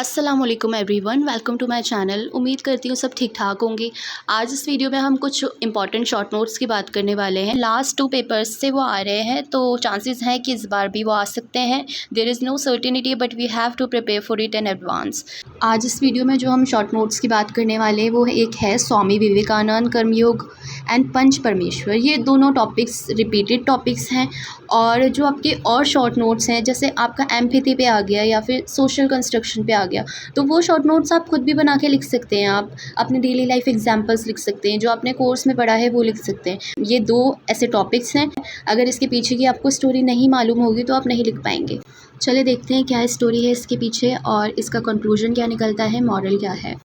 अस्सलामुअलैकुम everyone, welcome to my channel. उम्मीद करती हूँ सब ठीक ठाक होंगे। आज इस वीडियो में हम कुछ इंपॉर्टेंट शॉर्ट नोट्स की बात करने वाले हैं। लास्ट 2 पेपर्स से वो आ रहे हैं, तो चांसेस हैं कि इस बार भी वो आ सकते हैं। There is no certainty but we have to prepare for it in advance. आज इस वीडियो में जो हम शॉर्ट नोट्स की बात करने वाले हैं वो एक है स्वामी विवेकानंद कर्मयोग एंड पंच परमेश्वर। ये दोनों टॉपिक्स रिपीटेड टॉपिक्स हैं और जो आपके और शॉर्ट नोट्स हैं, जैसे आपका एम्पैथी पे आ गया या फिर सोशल कंस्ट्रक्शन पे आ गया, तो वो शॉर्ट नोट्स आप खुद भी बना के लिख सकते हैं। आप अपने डेली लाइफ एग्जांपल्स लिख सकते हैं, जो आपने कोर्स में पढ़ा है वो लिख सकते हैं। ये 2 ऐसे टॉपिक्स हैं, अगर इसके पीछे की आपको स्टोरी नहीं मालूम होगी तो आप नहीं लिख पाएंगे। चलिए देखते हैं क्या स्टोरी है इसके पीछे और इसका कंक्लूजन क्या निकलता है, मॉरल क्या है।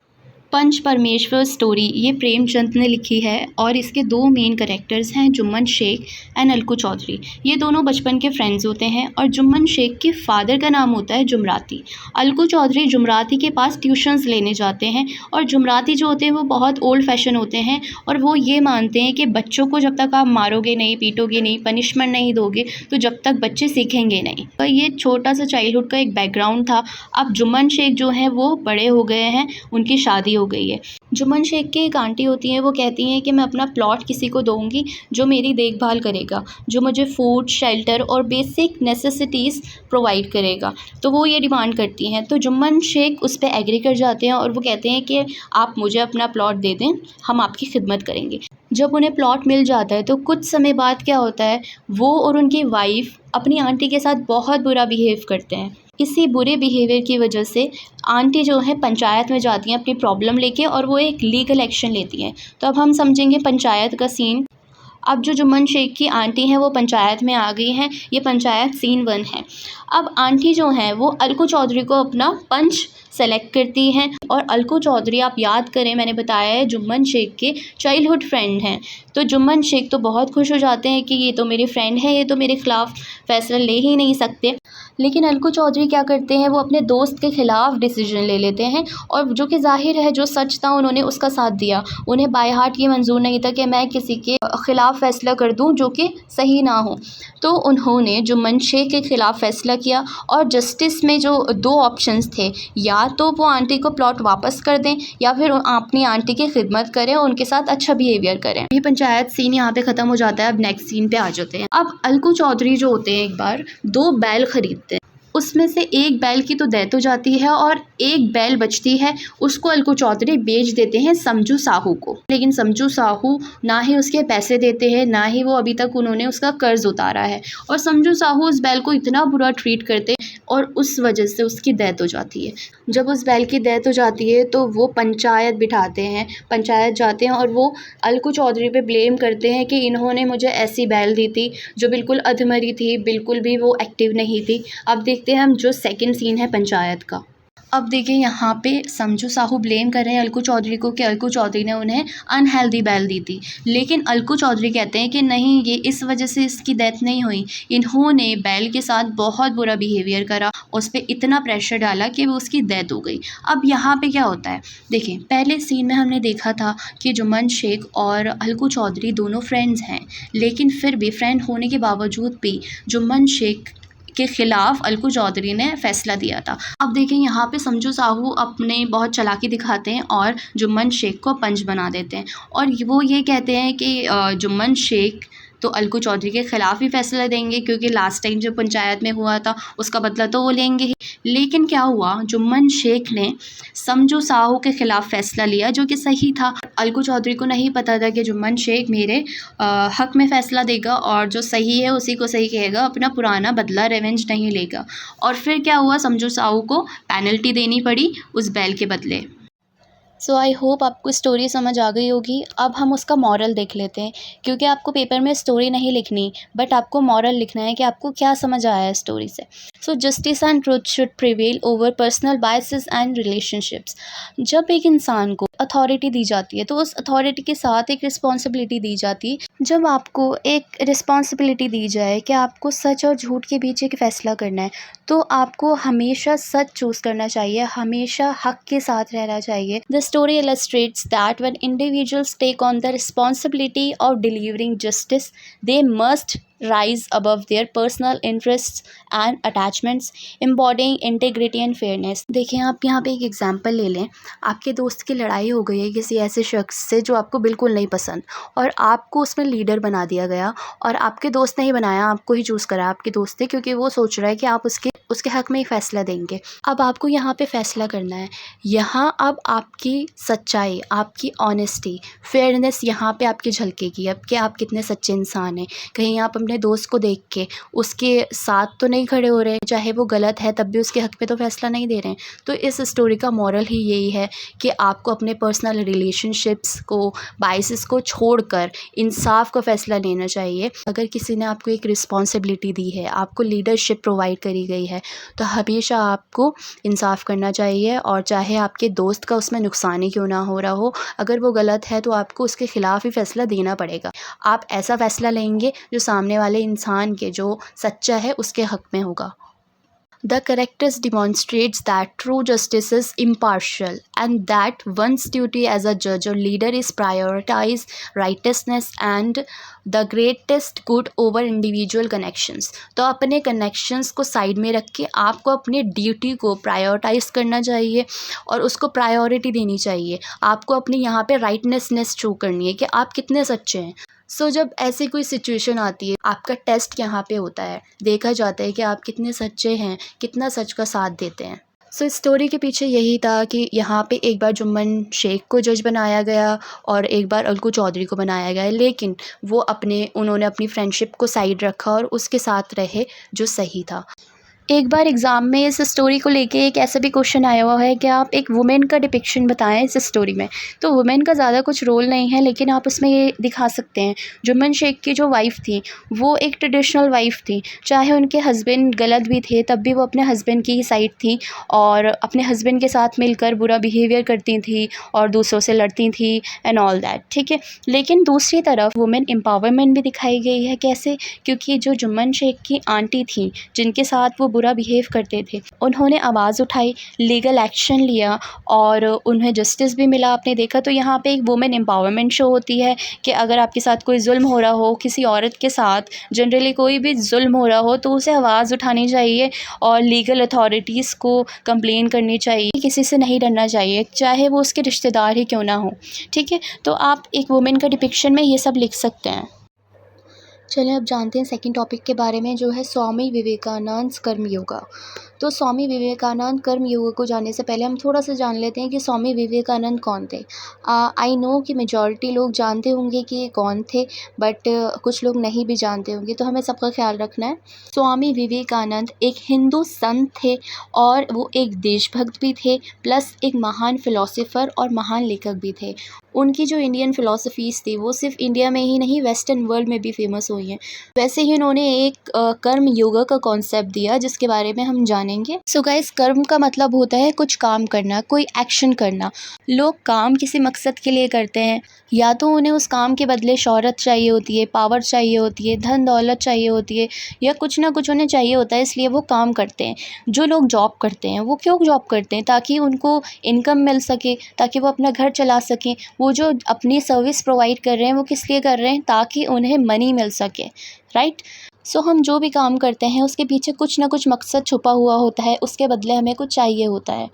पंच परमेश्वर स्टोरी ये प्रेमचंद ने लिखी है और इसके 2 मेन कैरेक्टर्स हैं, जुम्मन शेख एंड अलकू चौधरी। ये दोनों बचपन के फ्रेंड्स होते हैं और जुम्मन शेख के फादर का नाम होता है जुमराती। अलकू चौधरी जुमराती के पास ट्यूशन्स लेने जाते हैं और जुमराती जो होते हैं वो बहुत ओल्ड फैशन होते हैं और वो ये मानते हैं कि बच्चों को जब तक आप मारोगे नहीं, पीटोगे नहीं, पनिशमेंट नहीं दोगे तो जब तक बच्चे सीखेंगे नहीं। तो ये छोटा सा चाइल्डहुड का एक बैकग्राउंड था। अब जुम्मन शेख जो हैं वो बड़े हो गए हैं, उनकी शादी हो गई है। जुम्मन शेख की एक आंटी होती हैं, वो कहती हैं कि मैं अपना प्लॉट किसी को दूंगी जो मेरी देखभाल करेगा, जो मुझे फूड, शेल्टर और बेसिक नेसेसिटीज़ प्रोवाइड करेगा। तो वो ये डिमांड करती हैं। तो जुम्मन शेख उस पर एग्री कर जाते हैं और वो कहते हैं कि आप मुझे अपना प्लॉट दे दें, हम आपकी खिदमत करेंगे। जब उन्हें प्लॉट मिल जाता है तो कुछ समय बाद क्या होता है, वो और उनकी वाइफ अपनी आंटी के साथ बहुत बुरा बिहेव करते हैं। इसी बुरे बिहेवियर की वजह से आंटी जो है पंचायत में जाती हैं अपनी प्रॉब्लम लेके और वो एक लीगल एक्शन लेती हैं। तो अब हम समझेंगे पंचायत का सीन। अब जो जुम्मन शेख की आंटी हैं वो पंचायत में आ गई हैं। ये पंचायत सीन 1 है। अब आंटी जो हैं वो अलकू चौधरी को अपना पंच सेलेक्ट करती हैं और अलकू चौधरी, आप याद करें मैंने बताया है, जुम्मन शेख के चाइल्डहुड फ्रेंड हैं। तो जुम्मन शेख तो बहुत खुश हो जाते हैं कि ये तो मेरे फ्रेंड हैं, ये तो मेरे ख़िलाफ़ फ़ैसला ले ही नहीं सकते। लेकिन अलकू चौधरी क्या करते हैं, वो अपने दोस्त के ख़िलाफ़ डिसीजन ले लेते हैं और जो कि ज़ाहिर है जो सच था उन्होंने उसका साथ दिया। उन्हें बाय हार्ट ये मंजूर नहीं था कि मैं किसी के ख़िलाफ़ फ़ैसला कर दूं जो कि सही ना हो। तो उन्होंने जुम्मन शेख के ख़िलाफ़ फ़ैसला किया और जस्टिस में जो 2 ऑप्शंस थे, या तो वो आंटी को प्लॉट वापस कर दें या फिर अपनी आंटी की खिदमत करें और उनके साथ अच्छा बिहेवियर करें। ये पंचायत सीन यहाँ पे ख़त्म हो जाता है। अब नेक्स्ट सीन पे आ जाते हैं। अब अलकू चौधरी जो होते हैं एक बार 2 बैल खरीदते हैं। उसमें से एक बैल की तो डेथ हो जाती है और एक बैल बचती है, उसको अलकू चौधरी बेच देते हैं समझू साहू को। लेकिन समझू साहू ना ही उसके पैसे देते हैं, ना ही वो अभी तक उन्होंने उसका कर्ज उतारा है और समझू साहू उस बैल को इतना बुरा ट्रीट करते हैं और उस वजह से उसकी डेथ हो जाती है। जब उस बैल की डेथ हो जाती है तो वो पंचायत बिठाते हैं, पंचायत जाते हैं और वो अलकू चौधरी पे ब्लेम करते हैं कि इन्होंने मुझे ऐसी बैल दी थी जो बिल्कुल अधमरी थी, बिल्कुल भी वो एक्टिव नहीं थी। अब देखते हैं हम जो सेकंड सीन है पंचायत का। अब देखिए यहाँ पे समझू साहू ब्लेम कर रहे हैं अलकू चौधरी को कि अलकू चौधरी ने उन्हें अनहेल्दी बैल दी थी। लेकिन अलकू चौधरी कहते हैं कि नहीं, ये इस वजह से इसकी डेथ नहीं हुई, इन्होंने बैल के साथ बहुत बुरा बिहेवियर करा, उस पर इतना प्रेशर डाला कि वो उसकी डेथ हो गई। अब यहाँ पे क्या होता है, देखिए पहले सीन में हमने देखा था कि जुम्मन शेख और अलकू चौधरी दोनों फ्रेंड्स हैं, लेकिन फिर भी फ्रेंड होने के बावजूद भी जुम्मन शेख के ख़िलाफ़ अलकू चौधरी ने फ़ैसला दिया था। अब देखें यहाँ पे समझू साहू अपने बहुत चालाकी दिखाते हैं और जुम्मन शेख को पंच बना देते हैं और वो ये कहते हैं कि जुम्मन शेख तो अलकू चौधरी के ख़िलाफ़ ही फ़ैसला देंगे, क्योंकि लास्ट टाइम जो पंचायत में हुआ था उसका बदला तो वो लेंगे ही। लेकिन क्या हुआ, जुम्मन शेख ने समझू साहू के ख़िलाफ़ फ़ैसला लिया जो कि सही था। अलकू चौधरी को नहीं पता था कि जुम्मन शेख मेरे हक़ में फ़ैसला देगा और जो सही है उसी को सही कहेगा, अपना पुराना बदला रिवेंज नहीं लेगा। और फिर क्या हुआ, समझू साहू को पेनल्टी देनी पड़ी उस बैल के बदले। सो आई होप आपको स्टोरी समझ आ गई होगी। अब हम उसका मॉरल देख लेते हैं, क्योंकि आपको पेपर में स्टोरी नहीं लिखनी बट आपको मॉरल लिखना है कि आपको क्या समझ आया है स्टोरी से। So justice and truth should prevail over personal biases and relationships. जब एक इंसान को अथॉरिटी दी जाती है तो उस अथॉरिटी के साथ एक रिस्पॉन्सिबिलिटी दी जाती है। जब आपको एक रिस्पॉन्सिबिलिटी दी जाए कि आपको सच और झूठ के बीच एक फ़ैसला करना है, तो आपको हमेशा सच चूज़ करना चाहिए, हमेशा हक़ के साथ रहना चाहिए। The story illustrates that when individuals take on the responsibility of delivering justice, they must rise above their personal interests and attachments, embodying integrity and fairness। देखिए, आप यहाँ पे एक एग्जांपल ले लें। आपके दोस्त की लड़ाई हो गई है किसी ऐसे शख्स से जो आपको बिल्कुल नहीं पसंद, और आपको उसमें लीडर बना दिया गया, और आपके दोस्त ने ही बनाया, आपको ही चूज़ करा आपके दोस्त ने, क्योंकि वो सोच रहा है कि आप उसके हक़ में ही फ़ैसला देंगे। अब आपको यहाँ पे फ़ैसला करना है। यहाँ अब आपकी सच्चाई, आपकी ऑनेस्टी, फेयरनेस यहाँ पे आपकी झलकेगी अब कि आप कितने सच्चे इंसान हैं। कहीं आप अपने दोस्त को देख के उसके साथ तो नहीं खड़े हो रहे हैं, चाहे वो गलत है तब भी उसके हक़ में तो फ़ैसला नहीं दे रहे हैं। तो इस स्टोरी का मोरल ही यही है कि आपको अपने पर्सनल रिलेशनशिप्स को, बायसेस को छोड़कर इंसाफ का फ़ैसला लेना चाहिए। अगर किसी ने आपको एक रिस्पॉन्सिबिलिटी दी है, आपको लीडरशिप प्रोवाइड करी गई है, तो हमेशा आपको इंसाफ करना चाहिए, और चाहे आपके दोस्त का उसमें नुकसान ही क्यों ना हो रहा हो, अगर वो गलत है तो आपको उसके ख़िलाफ़ ही फ़ैसला देना पड़ेगा। आप ऐसा फ़ैसला लेंगे जो सामने वाले इंसान के, जो सच्चा है, उसके हक़ में होगा। The characters demonstrates that true justice is impartial and that one's duty as a judge or leader is prioritize righteousness and the greatest good over individual connections। तो अपने connections को साइड में रख के आपको अपनी ड्यूटी को प्रायोरिटाइज करना चाहिए और उसको प्रायोरिटी देनी चाहिए। आपको अपनी यहाँ पे राइटनेसनेस शो करनी है कि आप कितने सच्चे हैं। जब ऐसी कोई सिचुएशन आती है, आपका टेस्ट यहाँ पे होता है, देखा जाता है कि आप कितने सच्चे हैं, कितना सच का साथ देते हैं। इस स्टोरी के पीछे यही था कि यहाँ पे एक बार जुम्मन शेख को जज बनाया गया और एक बार अलगू चौधरी को बनाया गया, लेकिन उन्होंने अपनी फ्रेंडशिप को साइड रखा और उसके साथ रहे जो सही था। एक बार एग्ज़ाम में इस स्टोरी को लेके एक ऐसा भी क्वेश्चन आया हुआ है कि आप एक वुमेन का डिपिक्शन बताएं इस स्टोरी में। तो वुमेन का ज़्यादा कुछ रोल नहीं है, लेकिन आप उसमें ये दिखा सकते हैं, जुम्मन शेख की जो वाइफ़ थी वो एक ट्रेडिशनल वाइफ़ थी। चाहे उनके हस्बैंड गलत भी थे तब भी वो अपने हस्बैंड की ही साइड थी और अपने हस्बैंड के साथ मिलकर बुरा बिहेवियर करती थी और दूसरों से लड़ती थी एंड ऑल दैट, ठीक है। लेकिन दूसरी तरफ वुमेन एम्पावरमेंट भी दिखाई गई है। कैसे? क्योंकि जो जुम्मन शेख की आंटी थी जिनके साथ वो बुरा बिहेव करते थे, उन्होंने आवाज़ उठाई, लीगल एक्शन लिया और उन्हें जस्टिस भी मिला। आपने देखा, तो यहाँ पे एक वुमेन एम्पावरमेंट शो होती है कि अगर आपके साथ कोई जुल्म हो रहा हो, किसी औरत के साथ जनरली कोई भी जुल्म हो रहा हो, तो उसे आवाज़ उठानी चाहिए और लीगल अथॉरिटीज़ को कंप्लेन करनी चाहिए। किसी से नहीं डरना चाहिए, चाहे वो उसके रिश्तेदार ही क्यों ना हो, ठीक है। तो आप एक वुमेन का डिपिक्शन में ये सब लिख सकते हैं। चलिए अब जानते हैं सेकंड टॉपिक के बारे में, जो है स्वामी विवेकानंद कर्म योगा। तो स्वामी विवेकानंद कर्म योग को जानने से पहले हम थोड़ा सा जान लेते हैं कि स्वामी विवेकानंद कौन थे। आई नो कि मेजॉरिटी लोग जानते होंगे कि ये कौन थे, बट कुछ लोग नहीं भी जानते होंगे, तो हमें सबका ख्याल रखना है। स्वामी विवेकानंद एक हिंदू संत थे और वो एक देशभक्त भी थे, प्लस एक महान फ़िलासफ़र और महान लेखक भी थे। उनकी जो इंडियन फ़िलासफ़ीज़ थी वो सिर्फ इंडिया में ही नहीं, वेस्टर्न वर्ल्ड में भी फेमस हुई हैं। वैसे ही उन्होंने एक कर्म योगा का कॉन्सेप्ट दिया जिसके बारे में हम जानेंगे। सो गाइस, कर्म का मतलब होता है कुछ काम करना, कोई एक्शन करना। लोग काम किसी मकसद के लिए करते हैं, या तो उन्हें उस काम के बदले शोहरत चाहिए होती है, पावर चाहिए होती है, धन दौलत चाहिए होती है, या कुछ ना कुछ उन्हें चाहिए होता है, इसलिए वो काम करते हैं। जो लोग जॉब करते हैं वो क्यों जॉब करते हैं? ताकि उनको इनकम मिल सके, ताकि वो अपना घर चला सकें। वो जो अपनी सर्विस प्रोवाइड कर रहे हैं वो किस लिए कर रहे हैं? ताकि उन्हें मनी मिल सके, राइट। सो हम जो भी काम करते हैं उसके पीछे कुछ ना कुछ मकसद छुपा हुआ होता है, उसके बदले हमें कुछ चाहिए होता है।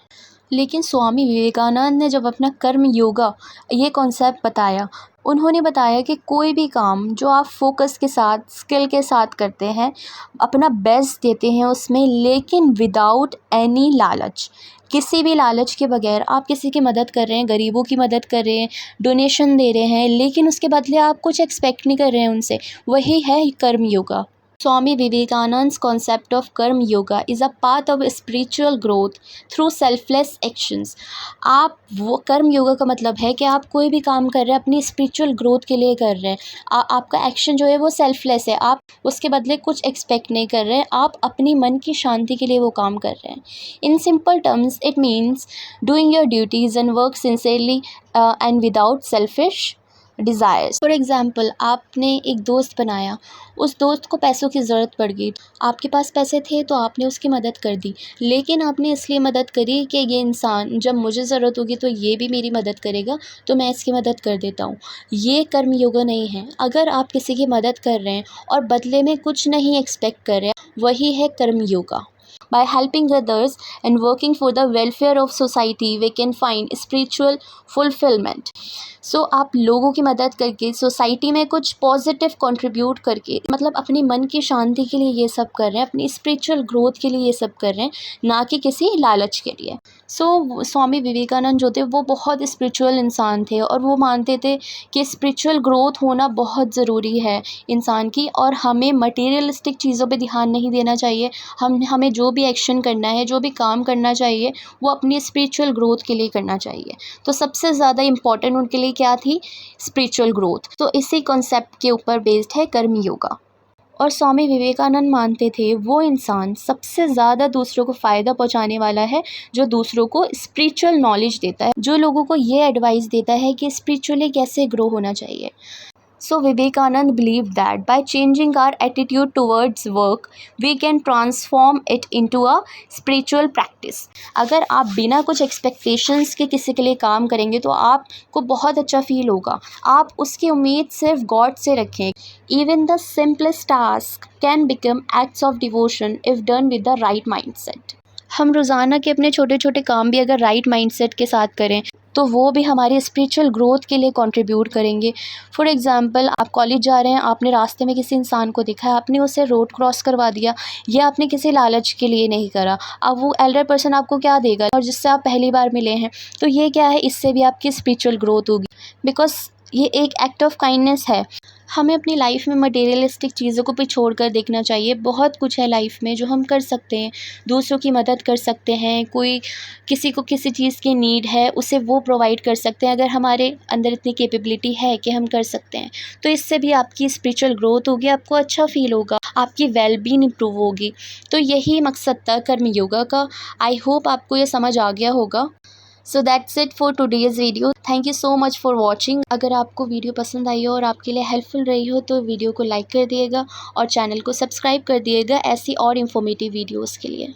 लेकिन स्वामी विवेकानंद ने जब अपना कर्म योगा ये कॉन्सेप्ट बताया, उन्होंने बताया कि कोई भी काम जो आप फोकस के साथ, स्किल के साथ करते हैं, अपना बेस्ट देते हैं उसमें, लेकिन विदाउट एनी लालच, किसी भी लालच के बगैर आप किसी की मदद कर रहे हैं, गरीबों की मदद कर रहे हैं, डोनेशन दे रहे हैं, लेकिन उसके बदले आप कुछ एक्सपेक्ट नहीं कर रहे हैं उनसे, वही है कर्म yoga. Swami Vivekanand's concept of Karma Yoga is a path of spiritual growth through selfless actions। आप वो कर्म योगा का मतलब है कि आप कोई भी काम कर रहे हैं अपनी स्पिरिचुअल ग्रोथ के लिए कर रहे हैं। आपका एक्शन जो है वो सेल्फलेस है, आप उसके बदले कुछ एक्सपेक्ट नहीं कर रहे हैं, आप अपनी मन की शांति के लिए वो काम कर रहे हैं। In simple terms it means doing your duties and work sincerely and without selfish desires. For example, आपने एक दोस्त बनाया, उस दोस्त को पैसों की ज़रूरत पड़ गई, आपके पास पैसे थे तो आपने उसकी मदद कर दी, लेकिन आपने इसलिए मदद करी कि ये इंसान जब मुझे ज़रूरत होगी तो ये भी मेरी मदद करेगा, तो मैं इसकी मदद कर देता हूँ। ये कर्म योगा नहीं है। अगर आप किसी की मदद कर रहे हैं और बदले में कुछ नहीं एक्सपेक्ट कर रहे हैं, वही है कर्म yoga. By helping others and working for the welfare of society, we can find spiritual fulfillment. So आप लोगों की मदद करके, सोसाइटी में कुछ पॉजिटिव कंट्रीब्यूट करके, मतलब अपनी मन की शांति के लिए ये सब कर रहे हैं, अपनी स्पिरिचुअल ग्रोथ के लिए ये सब कर रहे हैं, ना कि किसी लालच के लिए। स्वामी विवेकानंद जो थे वो बहुत स्पिरिचुअल इंसान थे और वो मानते थे कि स्पिरिचुअल ग्रोथ होना बहुत ज़रूरी है इंसान की, और हमें मटेरियलिस्टिक चीज़ों पे ध्यान नहीं देना चाहिए। हमें जो भी एक्शन करना है, जो भी काम करना चाहिए, वो अपनी स्पिरिचुअल ग्रोथ के लिए करना चाहिए। तो सबसे ज़्यादा इम्पॉर्टेंट उनके लिए क्या थी? Spiritual growth. तो इसी कॉन्सेप्ट के ऊपर बेस्ड है कर्म योगा। और स्वामी विवेकानंद मानते थे वो इंसान सबसे ज़्यादा दूसरों को फ़ायदा पहुंचाने वाला है जो दूसरों को स्पिरिचुअल नॉलेज देता है, जो लोगों को ये एडवाइस देता है कि स्पिरिचुअली कैसे ग्रो होना चाहिए। So Vivekanand believed that by changing our attitude towards work, we can transform it into a spiritual practice. अगर आप बिना कुछ expectations के किसी के लिए काम करेंगे तो आपको बहुत अच्छा फील होगा। आप उसकी उम्मीद सिर्फ गॉड से रखें। Even the simplest task can become acts of devotion if done with the right mindset. हम रोज़ाना के अपने छोटे छोटे काम भी अगर राइट माइंडसेट के साथ करें तो वो भी हमारी स्पिरिचुअल ग्रोथ के लिए कंट्रीब्यूट करेंगे। फॉर एग्ज़ाम्पल, आप कॉलेज जा रहे हैं, आपने रास्ते में किसी इंसान को देखा है, आपने उसे रोड क्रॉस करवा दिया, ये आपने किसी लालच के लिए नहीं करा। अब वो एल्डर पर्सन आपको क्या देगा, और जिससे आप पहली बार मिले हैं, तो ये क्या है, इससे भी आपकी स्पिरिचुअल ग्रोथ होगी, बिकॉज ये एक एक्ट ऑफ काइंडनेस है। हमें अपनी लाइफ में मटेरियलिस्टिक चीज़ों को भी छोड़ कर देखना चाहिए। बहुत कुछ है लाइफ में जो हम कर सकते हैं। दूसरों की मदद कर सकते हैं, कोई किसी को किसी चीज़ की नीड है उसे वो प्रोवाइड कर सकते हैं, अगर हमारे अंदर इतनी कैपेबिलिटी है कि हम कर सकते हैं। तो इससे भी आपकी स्पिरिचुअल ग्रोथ होगी, आपको अच्छा फील होगा, आपकी वेलबींग इंप्रूव होगी। तो यही मकसद था कर्म योगा का। आई होप आपको ये समझ आ गया होगा। So that's it for today's video. Thank you so much for watching. अगर आपको वीडियो पसंद आई हो और आपके लिए हेल्पफुल रही हो तो वीडियो को लाइक कर दिएगा और चैनल को सब्सक्राइब कर दिएगा ऐसी और इन्फॉर्मेटिव वीडियोज़ के लिए।